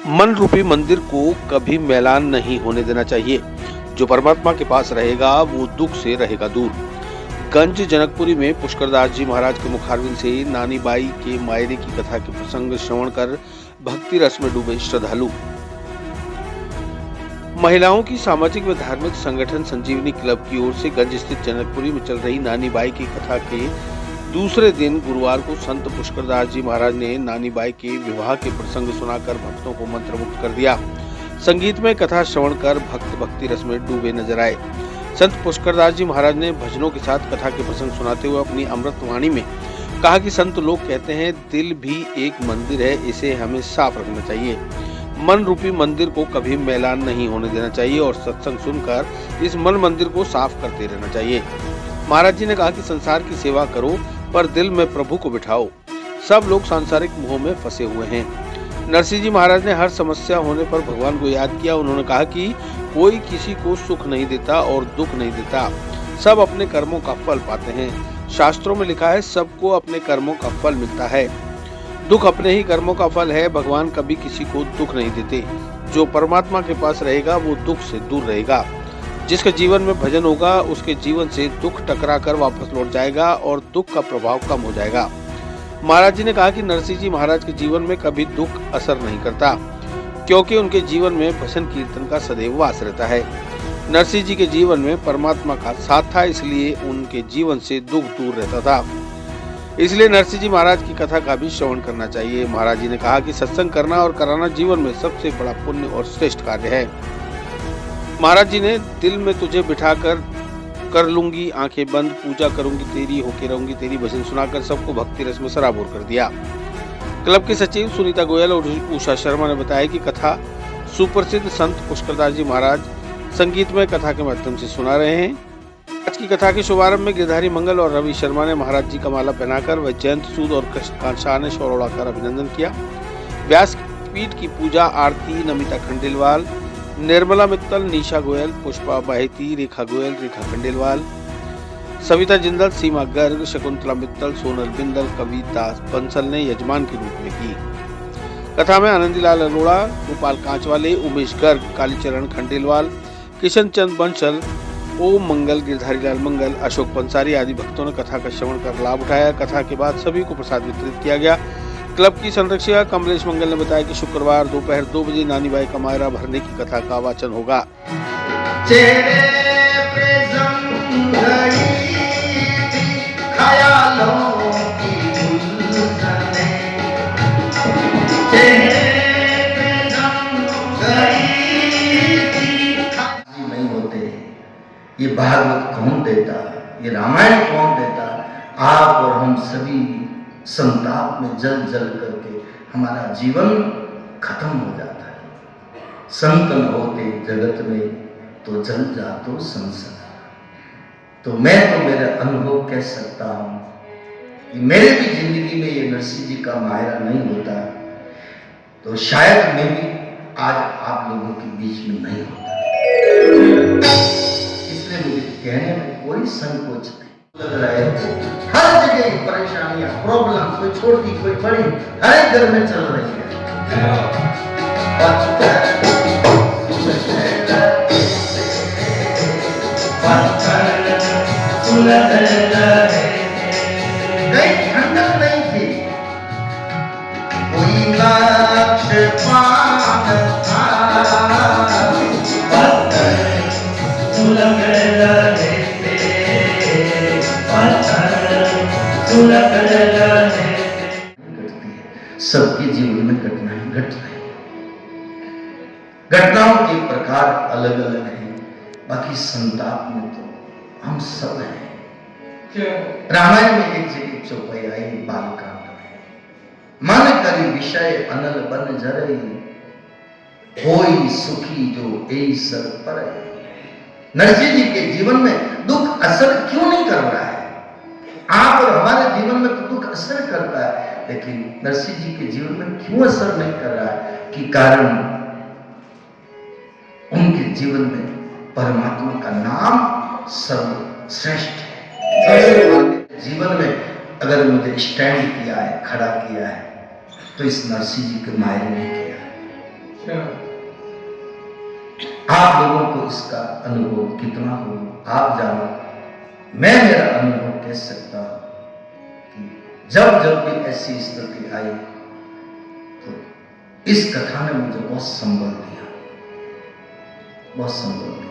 मन रूपी मंदिर को कभी मैलान नहीं होने देना चाहिए। जो परमात्मा के पास रहेगा वो दुख से रहेगा दूर। गंज जनकपुरी में पुष्करदास जी महाराज के मुखारविंद से नानी बाई के मायरे की कथा के प्रसंग श्रवण कर भक्ति रस में डूबे श्रद्धालु। महिलाओं की सामाजिक व धार्मिक संगठन संजीवनी क्लब की ओर से गंज स्थित जनकपुरी में चल रही नानी बाई की कथा के दूसरे दिन गुरुवार को संत पुष्करदास जी महाराज ने नानी बाई के विवाह के प्रसंग सुनाकर भक्तों को मंत्रमुग्ध कर दिया। संगीत में कथा श्रवण कर भक्त भक्ति रस में डूबे नजर आए। संत पुष्करदास जी महाराज ने भजनों के साथ कथा के प्रसंग सुनाते हुए अपनी अमृत वाणी में कहा कि संत लोग कहते हैं दिल भी एक मंदिर है, इसे हमें साफ रखना चाहिए। मन रूपी मंदिर को कभी मैलान नहीं होने देना चाहिए और सत्संग सुनकर इस मन मंदिर को साफ करते रहना चाहिए। महाराज जी ने कहा कि संसार की सेवा करो पर दिल में प्रभु को बिठाओ। सब लोग सांसारिक मोह में फंसे हुए हैं। नरसिंह जी महाराज ने हर समस्या होने पर भगवान को याद किया। उन्होंने कहा कि कोई किसी को सुख नहीं देता और दुख नहीं देता, सब अपने कर्मों का फल पाते हैं। शास्त्रों में लिखा है सबको अपने कर्मों का फल मिलता है। दुख अपने ही कर्मों का फल है। भगवान कभी किसी को दुख नहीं देते। जो परमात्मा के पास रहेगा वो दुख से दूर रहेगा। जिसके जीवन में भजन होगा उसके जीवन से दुख टकरा कर वापस लौट जाएगा और दुख का प्रभाव कम हो जाएगा। महाराज जी ने कहा कि नरसिंह जी महाराज के जीवन में कभी दुख असर नहीं करता, क्योंकि उनके जीवन में भजन कीर्तन का सदैव वास रहता है। नरसिंह जी के जीवन में परमात्मा का साथ था, इसलिए उनके जीवन से दुख दूर रहता था। इसलिए नरसिंह जी महाराज की कथा का भी श्रवण करना चाहिए। महाराज जी ने कहा कि सत्संग करना और कराना जीवन में सबसे बड़ा पुण्य और श्रेष्ठ कार्य है। महाराज जी ने दिल में तुझे बिठाकर कर लूंगी आंखें बंद, पूजा करूंगी तेरी, होके रहूंगी तेरी भजन सुनाकर सबको भक्ति रस में सराबोर कर दिया। क्लब की सचिव सुनीता गोयल और उषा शर्मा ने बताया कि कथा सुप्रसिद्ध संत पुष्करदास जी महाराज संगीतमय कथा के माध्यम से सुना रहे हैं। आज की कथा के शुभारंभ में गिरधारी मंगल और रवि शर्मा ने महाराज जी का माला पहनाकर व जयंत सूद और कृष्ण शाह ने शोर उड़ाकर अभिनंदन किया। व्यास पीठ की पूजा आरती नमिता खंडेलवाल, निर्मला मित्तल, निशा गोयल, पुष्पा बाहेती, रेखा गोयल, रेखा खंडेलवाल, सविता जिंदल, सीमा गर्ग, शकुंतला मित्तल, सोनल बिंदल, कविता बंसल ने यजमान के रूप में की। कथा में आनंदीलाल अरोड़ा, गोपाल कांचवाले, उमेश गर्ग, कालीचरण खंडेलवाल, किशन चंद बंसल, ओम मंगल, गिरधारी लाल मंगल, अशोक पंसारी आदि भक्तों ने कथा का श्रवण कर लाभ उठाया। कथा के बाद सभी को प्रसाद वितरित किया गया। क्लब की संरक्षिका कमलेश मंगल ने बताया कि शुक्रवार दोपहर 2 बजे नानी बाई का मायरा भरने की कथा का वाचन होगा। नहीं होते, ये भागवत कौन देता, ये रामायण कौन देता? आप और हम सभी संताप में जल जल करके हमारा जीवन खत्म हो जाता है। संत न होते जगत में तो जल जातो संसार। तो मैं तो मेरा अनुभव कह सकता हूं कि मेरे भी जिंदगी में ये नरसिंह जी का मायरा नहीं होता तो शायद मैं भी आज आप लोगों के बीच में नहीं होता। इसलिए मुझे कहने में कोई संकोच नहीं लग रहा है। हर जगह परेशानियां, प्रॉब्लम, कोई छोटी कोई बड़ी, हर एक घर में चल रही है। कहीं ठंडक नहीं थी, कोई लक्ष्य पान था, सबके जीवन में घटनाएं घट रही हैं। घटनाओं के प्रकार अलग अलग हैं, बाकी संताप में तो हम सब हैं। रामायण में एक जगह चौपाई आई बालकांड में, मन करी विषय अनल बन जरई, होई सुखी जो ए सर पर। नरसिंह जी के जीवन में दुख असर क्यों नहीं कर रहा है? आप और हमारे जीवन में तो दुख असर करता है, लेकिन नरसिंह जी के जीवन में क्यों असर नहीं कर रहा है? कि कारण उनके जीवन में परमात्मा का नाम सर्वश्रेष्ठ है। जीवन में अगर मुझे स्टैंड किया है, खड़ा किया है, तो इस नरसिंह जी के मायरे ने किया है। आप लोगों को इसका अनुभव कितना हो आप जानो। मैं मेरा अनुभव कह सकता हूं कि जब जब भी ऐसी स्थिति आई तो इस कथा ने मुझे बहुत संबल दिया, बहुत संबल दिया।